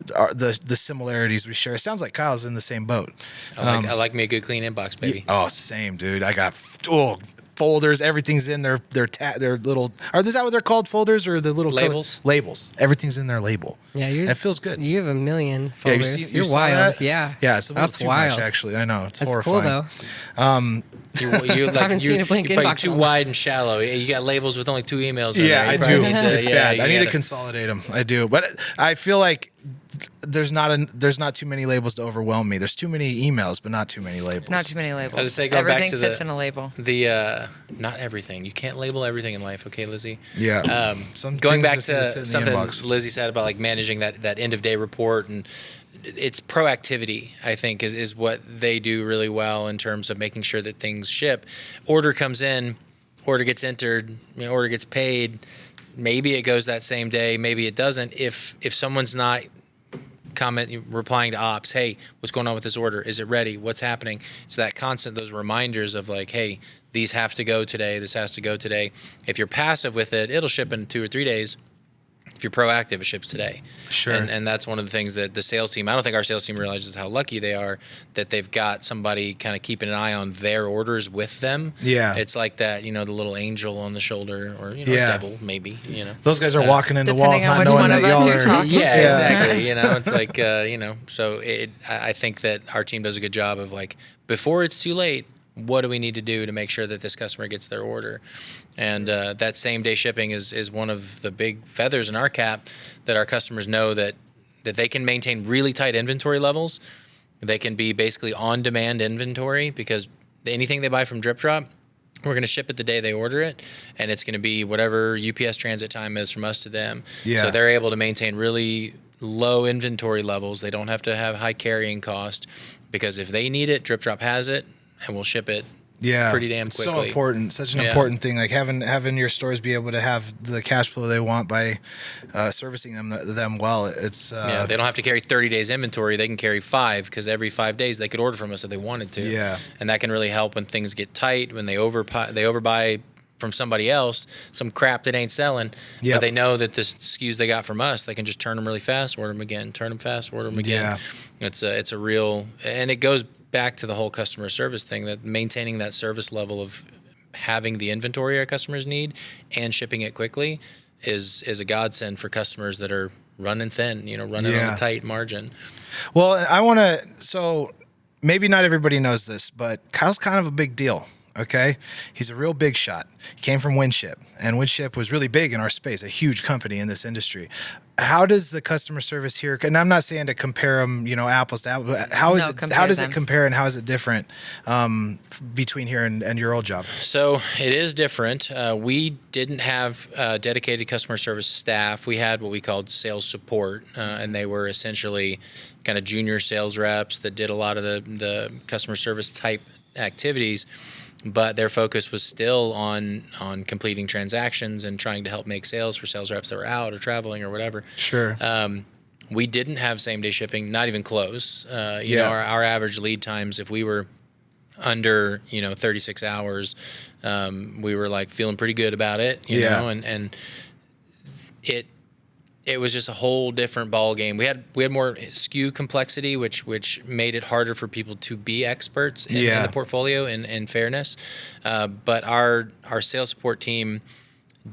the similarities we share. It sounds like Kyle's in the same boat. I like me a good clean inbox, baby. Oh, same, dude. I got folders. Everything's in their little. Is that what they're called? Folders or the little Labels? Labels. Everything's in their label. Yeah, It feels good. You have a million Yeah, you folders. see- you You're saw wild. that? Yeah. Yeah, it's a little That's too wild. much, actually. I know. It's That's horrifying. cool though. You're Haven't seen a blank you're probably inbox too all wide and shallow. You got labels with only 2 emails. in Yeah, there. You I probably do. need to- It's yeah, bad. you I need to gotta- consolidate them. I do, but I feel like there's not too many labels to overwhelm me. There's too many emails, but not too many labels. Not too many labels. I was gonna say, going back Everything to fits the- in a label. Not everything. You can't label everything in life, okay, Lizzie? Yeah. Some Going things back just need to sit in the something inbox. Lizzie said about like managing that end of day report, and it's proactivity, I think, is what they do really well in terms of making sure that things ship. Order comes in, order gets entered, order gets paid. Maybe it goes that same day, maybe it doesn't. If someone's not replying to ops, hey, what's going on with this order? Is it ready? What's happening? It's that constant, those reminders of like, hey, these have to go today. This has to go today. If you're passive with it, it'll ship in 2 or 3 days. If you're proactive, it ships today. Sure. And that's one of the things that the sales team, I don't think our sales team realizes how lucky they are that they've got somebody kind of keeping an eye on their orders with them. Yeah. It's like that, the little angel on the shoulder or, Yeah. devil, maybe, Those guys are walking into Depending walls on not which knowing one that of us y'all you're are. talking Yeah, to. exactly. It's like, so I think that our team does a good job of like, before it's too late, what do we need to do to make sure that this customer gets their order? And that same day shipping is one of the big feathers in our cap that our customers know that they can maintain really tight inventory levels. They can be basically on-demand inventory because anything they buy from Drip Drop, we're going to ship it the day they order it, and it's going to be whatever UPS transit time is from us to them. Yeah. So they're able to maintain really low inventory levels. They don't have to have high carrying cost because if they need it, Drip Drop has it, and we'll ship it pretty damn quickly. So important, such an Yeah. important thing. Like having your stores be able to have the cash flow they want by servicing them well. It's They don't have to carry 30 days inventory. They can carry 5 because every 5 days they could order from us if they wanted to. Yeah. And that can really help when things get tight, when they overbuy from somebody else, some crap that ain't selling. Yep. But they know that the SKUs they got from us, they can just turn them really fast, order them again, turn them fast, order them again. Yeah. It's a real, and it goes back to the whole customer service thing, that maintaining that service level of having the inventory our customers need and shipping it quickly is a godsend for customers that are running thin, running on a tight margin. Well, I want to. So maybe not everybody knows this, but Kyle's kind of a big deal. Okay, he's a real big shot. He came from Winship, and Winship was really big in our space, a huge company in this industry. How does the customer service here? And I'm not saying to compare them, apples to apples. But how does it compare, and how is it different between here and your old job? So it is different. We didn't have dedicated customer service staff. We had what we called sales support, and they were essentially kind of junior sales reps that did a lot of the customer service type activities. But their focus was still on completing transactions and trying to help make sales for sales reps that were out or traveling or whatever. Sure. We didn't have same day shipping, not even close. Our average lead times, if we were under 36 hours. We were like feeling pretty good about it, you know, and it was just a whole different ball game. We had more SKU complexity, which made it harder for people to be experts in the portfolio in fairness. But our sales support team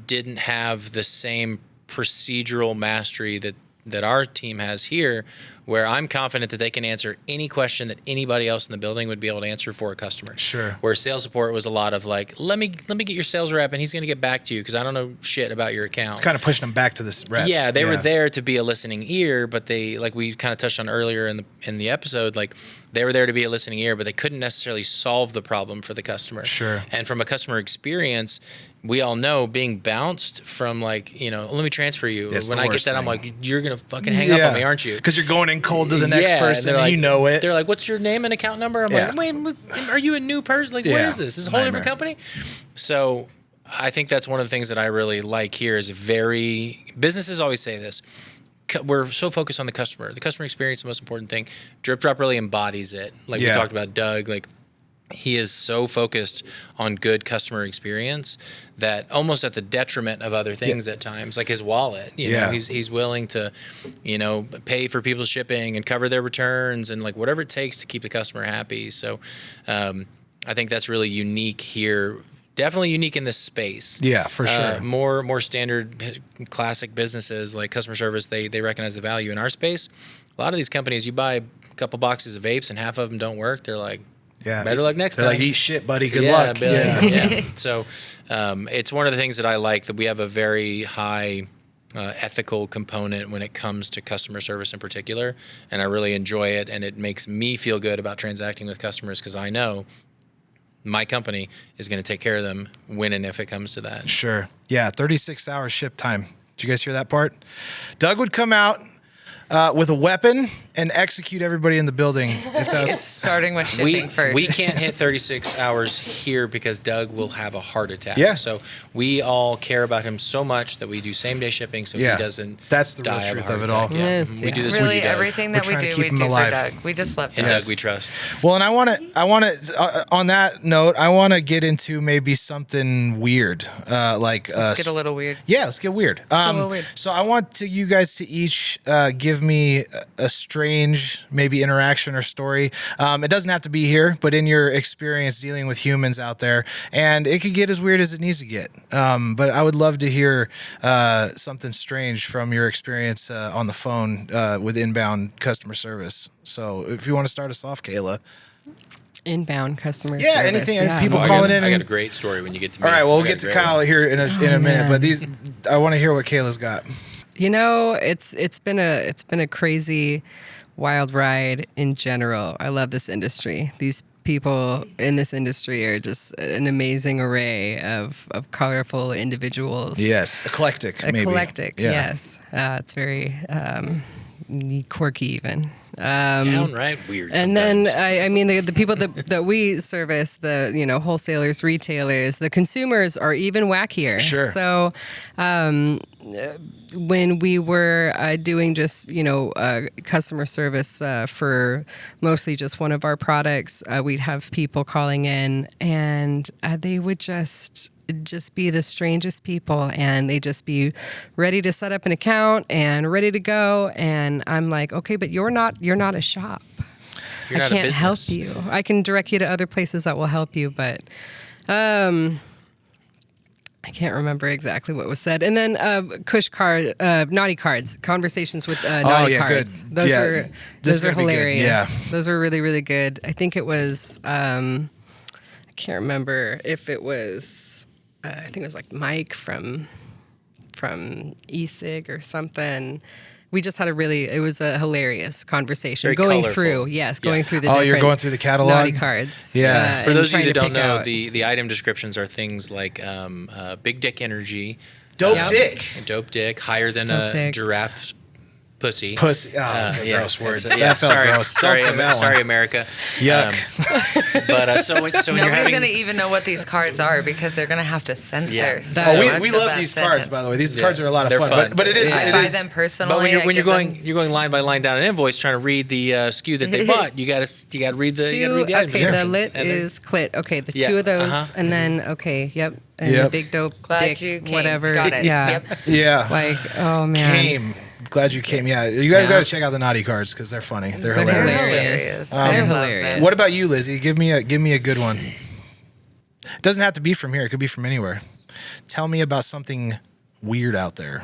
didn't have the same procedural mastery that our team has here, where I'm confident that they can answer any question that anybody else in the building would be able to answer for a customer. Sure. Where sales support was a lot of like, let me get your sales rep and he's going to get back to you because I don't know shit about your account. Kind of pushing them back to the reps. Yeah, they were there to be a listening ear, but they, like we kind of touched on earlier in the episode, like they were there to be a listening ear, but they couldn't necessarily solve the problem for the customer. Sure. And from a customer experience, we all know being bounced from like, let me transfer you. That's when the I get worst that, I'm thing. like, you're going to fucking hang up on me, aren't you? Because you're going in cold to the next person and like, you know it. They're like, what's your name and account number? I'm like, wait, are you a new person? Like, what is this? This is a whole different company? So I think that's one of the things that I really like here is businesses always say this. We're so focused on the customer. The customer experience is the most important thing. Drip Drop really embodies it. Like we talked about Doug, like he is so focused on good customer experience that almost at the detriment of other things at times, like his wallet, you know, he's willing to, pay for people's shipping and cover their returns and like whatever it takes to keep the customer happy. So I think that's really unique here. Definitely unique in this space. Yeah, for sure. More standard classic businesses like customer service, they recognize the value. In our space, a lot of these companies, you buy a couple boxes of vapes and half of them don't work. They're like, better luck next time. They're like, eat shit, buddy. Good luck. So it's one of the things that I like, that we have a very high ethical component when it comes to customer service in particular. And I really enjoy it. And it makes me feel good about transacting with customers because I know my company is going to take care of them when and if it comes to that. Sure. Yeah, 36-hour ship time. Did you guys hear that part? Doug would come out with a weapon and execute everybody in the building. If that was Starting with shipping first. We can't hit 36 hours here because Doug will have a heart attack. Yeah. So we all care about him so much that we do same-day shipping so he doesn't That's the real die of a truth heart of it attack. all. Yeah. Yes, We do this Really, we do Doug. everything that We're we trying to do, keep we him do alive. for Doug. We just left And Doug. Doug we trust. Well, and I want to, on that note, I want to get into maybe something weird. Let's get a little weird. Yeah, let's get weird. a little weird. So I want you guys to each give me a strange maybe interaction or story. It doesn't have to be here, but in your experience dealing with humans out there, and it could get as weird as it needs to get. But I would love to hear something strange from your experience on the phone with inbound customer service. So if you want to start us off, Kayla. Inbound customer Yeah, service. anything. People calling in. I got and- a great story when you get to me. All right, well, I we'll got get a to great Kyle one. here in a minute, but man. I want to hear what Kayla's got. It's been a crazy, wild ride in general. I love this industry. These people in this industry are just an amazing array of colorful individuals. Yes, eclectic. Maybe. Eclectic. Yeah. Yes, it's very quirky even. Downright weird. And then, sometimes. I mean, the people that we service, the wholesalers, retailers, the consumers are even wackier. Sure. So, when we were doing just, customer service for mostly just one of our products, we'd have people calling in and they would just be the strangest people, and they just be ready to set up an account and ready to go. And I'm like, okay, but you're not a shop. You're I not a can't help business. you. I can direct you to other places that will help you, but I can't remember exactly what was said. And then naughty cards, conversations with naughty yeah, cards. good. Those Yeah, are this those is are gonna be good. hilarious. Yeah. Those are really, really good. I think it was I can't remember if it was I think it was like Mike from eSig or something. We just had it was a hilarious conversation. Very going colorful. through the Oh, different you're going through the catalog? naughty cards. Yeah. For and those of trying you that to don't pick know, out- the item descriptions are things like big dick energy, Dope Yep. dick. dope dick, higher than Dope a dick. giraffe's pussy. Pussy. Oh, that's a gross word. So, That felt sorry, gross. Don't say that sorry, one. America. Yuck. But so when you're Nobody's having, gonna even know what these cards are because they're gonna have to censor. Yeah. so Oh, much we of love that these sentence. cards, by the way. These cards are a lot of They're fun. fun. But it is. I It buy is. them personally. but when I you're give them- going line by line down an invoice trying to read the SKU that they bought, you got to read the item Okay, the descriptions. lit And then- is clit. Okay, the Yeah, two of those, uh-huh. and then yep, and Yep. the big dope Glad dick, you came. whatever. Got it. Yeah, Yep. Yeah. like oh man, Came. Glad you came. Yeah, you guys Yeah. got to check out the naughty cards because they're funny. They're They're hilarious. hilarious. I They're love hilarious. this. What about you, Lizzie? Give me a good one. It doesn't have to be from here. It could be from anywhere. Tell me about something weird out there.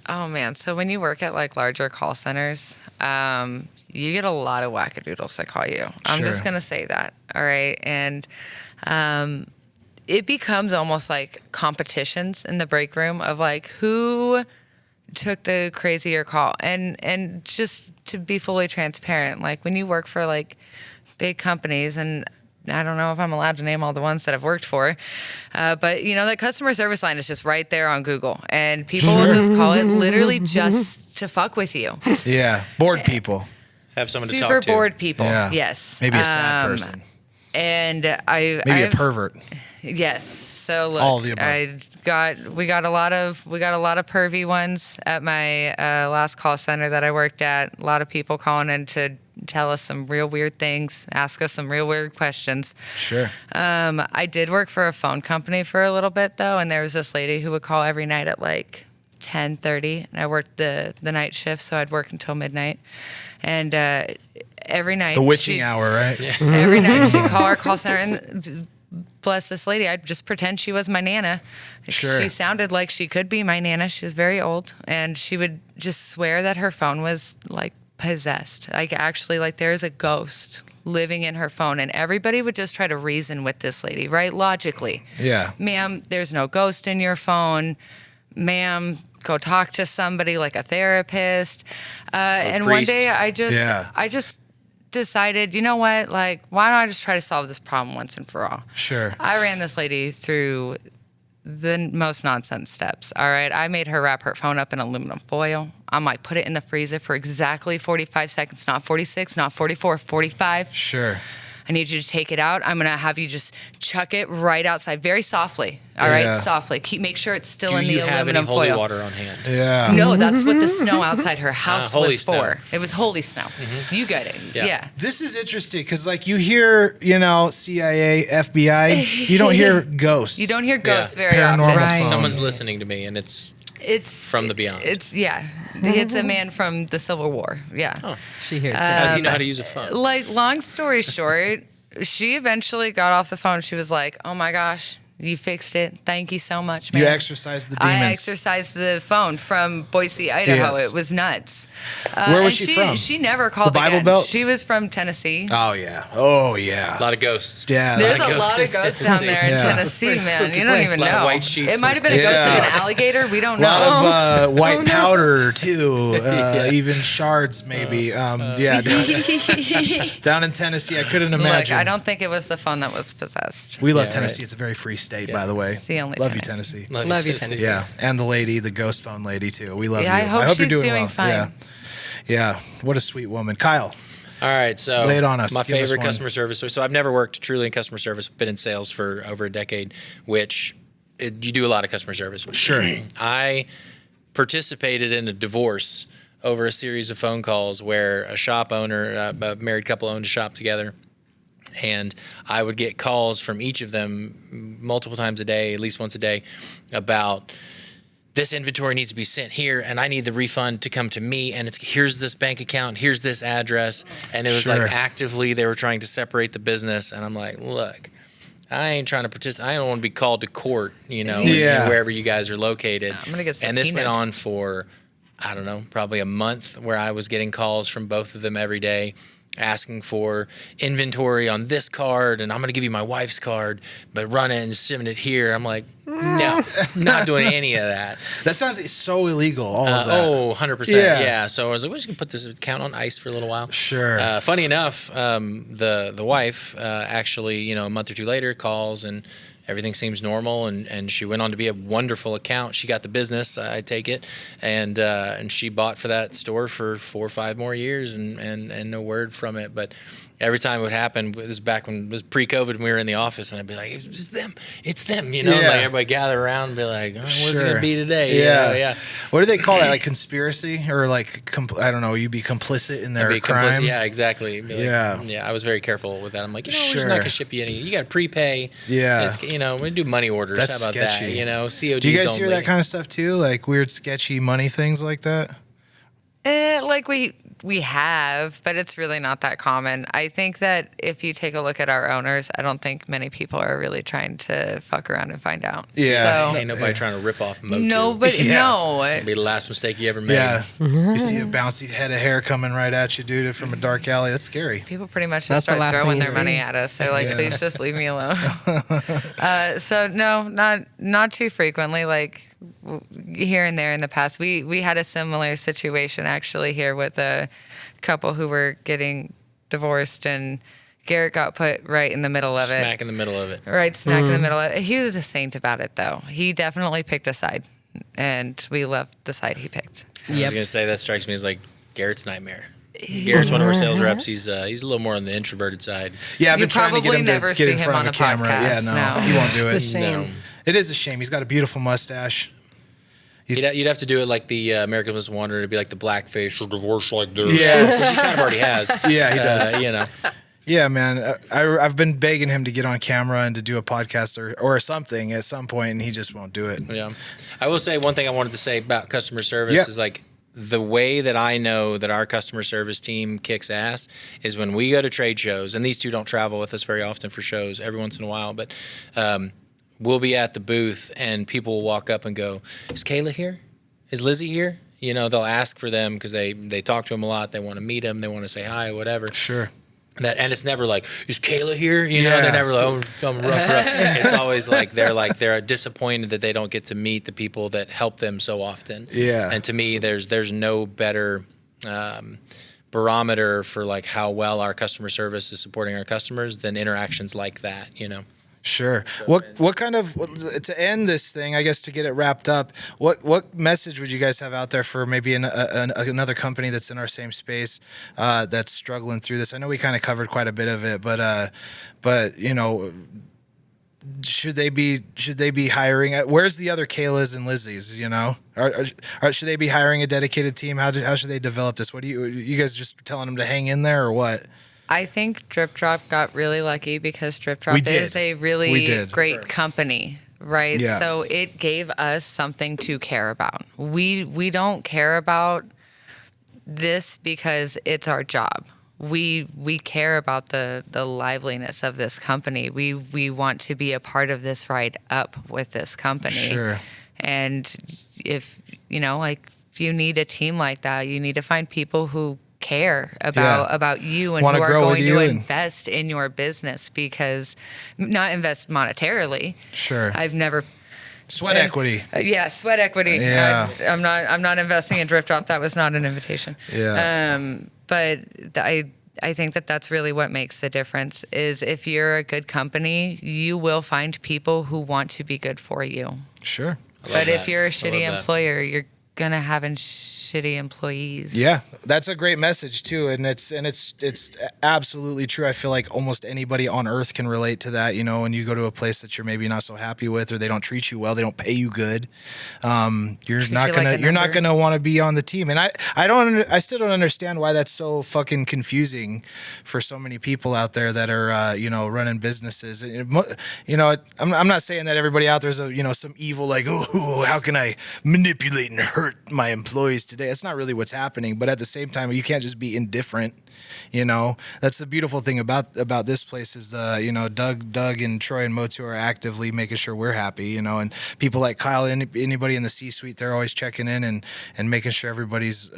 Oh man, so when you work at like larger call centers, you get a lot of wackadoodles that call you. I'm Sure. just gonna say that. All right, and it becomes almost like competitions in the break room of like who took the crazier call, and just to be fully transparent, like when you work for like big companies, and I don't know if I'm allowed to name all the ones that I've worked for, but you know, that customer service line is just right there on Google, and people will just call it literally just to fuck with you. Yeah, bored people. have someone to Super talk to. bored people. Yeah. Yes. Maybe a sad person. And Maybe a pervert. Yes. So look, All of the above. we got a lot of pervy ones at my last call center that I worked at. A lot of people calling in to tell us some real weird things, ask us some real weird questions. Sure. I did work for a phone company for a little bit though, and there was this lady who would call every night at like 10:30, and I worked the night shift, so I'd work until midnight. And every night, The witching hour, right? Yeah. every night she'd call our call center, and bless this lady, I'd just pretend she was my Nana. Sure. She sounded like she could be my Nana. She was very old, and she would just swear that her phone was like possessed. Like actually, like there's a ghost living in her phone, and everybody would just try to reason with this lady, right? Logically. Yeah. Ma'am, there's no ghost in your phone. Ma'am, go talk to somebody like a therapist. And one priest. day I Yeah. just decided, you know what? Like, why don't I just try to solve this problem once and for all? Sure. I ran this lady through the most nonsense steps. All right. I made her wrap her phone up in aluminum foil. I'm like, put it in the freezer for exactly 45 seconds, not 46, not 44, 45. Sure. I need you to take it out. I'm going to have you just chuck it right outside very softly. All right, Yeah. softly. Make sure it's still Do in the you have any aluminum holy foil. water on hand? Yeah. No, that's what the snow outside her house holy was snow. for. It was holy snow. You got it. Yeah. Yeah. This is interesting because, like, you hear, CIA, FBI, you don't hear ghosts. You don't hear ghosts Yeah. very Paranormal often. Right. phone. Someone's listening to me, and it's It's From the beyond. It's It's a man from the Civil War. Yeah. she hears how that. does he know how to use a phone? Like, long story short, she eventually got off the phone. She was like, "Oh my gosh, you fixed it. Thank you so much, man." You exorcised the demons. I exercised the phone from Boise, Idaho. Yes. It was nuts. Where was and she from? She never called The Bible again. Belt? She was from Tennessee. Oh, yeah. Oh, A yeah. lot of ghosts. Yeah. There's that's- a lot of ghosts down there in Yeah. Tennessee, It's a man. spooky You don't place. even A lot of know. white sheets It might have been a and ghost of stuff. an alligator. We don't A know. lot of white powder, too. Even shards, maybe. Down in Tennessee, I couldn't Look, imagine. I don't think it was the phone that was possessed. We love Yeah, Tennessee. right. It's a very free state, Yeah. by the way. It's the only love you, Tennessee. Tennessee. Love you, Tennessee. Yeah, and the lady, the ghost phone lady, too. We love Yeah, you. I hope you're she's doing doing well. fine. Yeah. Yeah. What a sweet woman. Kyle. All right, so Lay it on us. My Give us favorite one. customer service. So I've never worked truly in customer service. Been in sales for over a decade, which you do a lot of customer service. Sure. I participated in a divorce over a series of phone calls where a shop owner, a married couple owned a shop together. And I would get calls from each of them multiple times a day, at least once a day, about this inventory needs to be sent here, and I need the refund to come to me, and it's here's this bank account, here's this address. And it was Sure. like actively they were trying to separate the business. And I'm like, look, I ain't trying to participate. I don't want to be called to court, Yeah. wherever you guys are located. I'm gonna get And this went subpoenaed. on for, I don't know, probably a month, where I was getting calls from both of them every day asking for inventory on this card, and I'm going to give you my wife's card, but run it and send it here. I'm like, no, not doing any of that. That sounds so illegal, all of that. 100%. Yeah. Yeah. So I was like, we're just going to put this account on ice for a little while. Sure. Funny enough, the wife actually, a month or two later calls and everything seems normal. And she went on to be a wonderful account. She got the business, I take it, and she bought for that store for 4 or 5 more years, and no word from it. But every time it would happen, this was back when it was pre-COVID, and we were in the office, and I'd be like, it's them, you know, Yeah. like everybody gather around and be like, oh, what's it Sure. gonna be today? Yeah. Yeah. What do they call that? Like conspiracy or like I don't know. You be complicit in their Be crime. complicit. Yeah, exactly. Be like, Yeah. I was very careful with that. I'm like, we're just Sure. not gonna ship you any. You got to prepay. Yeah. It's, we do money orders. That's How about sketchy. that? CODs Do you guys only. hear that kind of stuff too? Like weird, sketchy money things like that? Like we have, but it's really not that common. I think that if you take a look at our owners, I don't think many people are really trying to fuck around and find out. Yeah. So, Ain't nobody trying to rip off Motu. nobody, Yeah. no. It'll be the last mistake you ever made. Yeah. You see a bouncy head of hair coming right at you, dude, from a dark alley. That's scary. People pretty much That's just the start last throwing thing their you money see. at us. They're like, Yeah. please just leave me alone. So no, not too frequently. Like here and there in the past, we had a similar situation actually here with a couple who were getting divorced, and Garrett got put right in the middle of it. Smack in the middle of it. Right smack in the middle of it. He was a saint about it though. He definitely picked a side, and we loved the side he picked. I was Yep. gonna say that strikes me as like Garrett's nightmare. Garrett's one of our sales reps. He's a little more on the introverted side. Yeah, I've You been trying to get probably him never to get see in him front on of a a camera. podcast, Yeah, no, no. he won't do it. It's a shame. No. It is a shame. He's got a beautiful mustache. You'd have to do it like the American Most Wanted. It'd be like the blackface or divorce like this. Yeah. Which he kind of already has. Yeah, he does. Yeah, man. I've been begging him to get on camera and to do a podcast or something at some point, and he just won't do it. Yeah. I will say one thing I wanted to say about customer service Yeah. is like the way that I know that our customer service team kicks ass is when we go to trade shows, and these two don't travel with us very often for shows, every once in a while, but we'll be at the booth and people will walk up and go, is Kayla here? Is Lizzie here? They'll ask for them because they talk to them a lot. They want to meet them. They want to say hi, whatever. Sure. And it's never like, is Kayla here? Yeah. They're never like, oh, I'm rough. It's always like they're disappointed that they don't get to meet the people that help them so often. Yeah. And to me, there's no better barometer for like how well our customer service is supporting our customers than interactions like that. Sure. What kind of, to end this thing, I guess to get it wrapped up, what message would you guys have out there for maybe another company that's in our same space that's struggling through this? I know we kind of covered quite a bit of it, but should they be hiring? Where's the other Kaylas and Lizzies? Or should they be hiring a dedicated team? How should they develop this? What do you guys just telling them to hang in there or what? I think Drip Drop got really lucky because Drip We Drop did. is a We really did. great company, right? Yeah. So it gave us something to care about. We don't care about this because it's our job. We care about the liveliness of this company. We want to be a part of this ride up with this company. Sure. And if you need a team like that, you need to find people who care about you and Wanna who are grow with going you to and- invest in your business, because not invest monetarily. Sure. I've never Sweat equity. yeah, sweat equity. Yeah. I'm not investing in Drip Drop. That was not an invitation. Yeah. But I think that's really what makes the difference is if you're a good company, you will find people who want to be good for you. Sure. But if that. you're I a love shitty that. employer, you're gonna have shitty employees. Yeah, that's a great message too, and it's absolutely true. I feel like almost anybody on earth can relate to that. When you go to a place that you're maybe not so happy with, or they don't treat you well, they don't pay you good. You're not gonna want to be on the team. And I still don't understand why that's so fucking confusing for so many people out there that are running businesses. I'm not saying that everybody out there's some evil like, oh, how can I manipulate and hurt my employees today? That's not really what's happening. But at the same time, you can't just be indifferent. That's the beautiful thing about this place is Doug and Troy and Motu are actively making sure we're happy. And people like Kyle, anybody in the C-suite, they're always checking in and making sure everybody's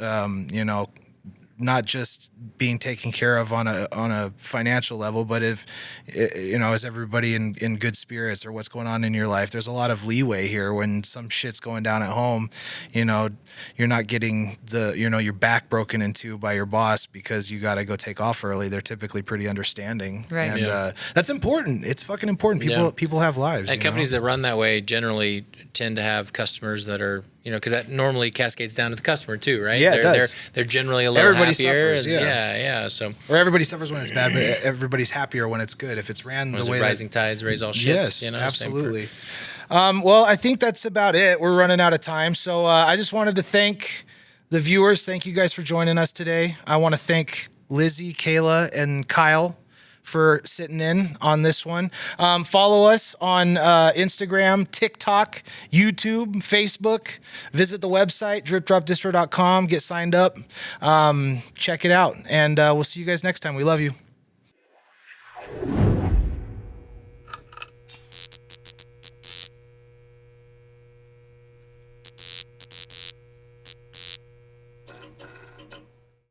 not just being taken care of on a financial level, but if is everybody in good spirits, or what's going on in your life. There's a lot of leeway here when some shit's going down at home. You're not getting your back broken into by your boss because you got to go take off early. They're typically pretty understanding, right? And that's important. It's fucking important. People have lives, and companies that run that way generally tend to have customers that are, because that normally cascades down to the customer too, right? Yeah, it does. They're generally a little everybody happier. Suffers, Yeah. So, or everybody suffers when it's bad, but everybody's happier when it's good. If it's ran the way rising tides raise all ships. Yes, absolutely. Well, I think that's about it. We're running out of time, so I just wanted to thank the viewers. Thank you guys for joining us today. I want to thank Lizzie, Kayla, and Kyle for sitting in on this one. Follow us on Instagram, TikTok, YouTube, Facebook. Visit the website, dripdropdistro.com. Get signed up. Check it out. And we'll see you guys next time. We love you.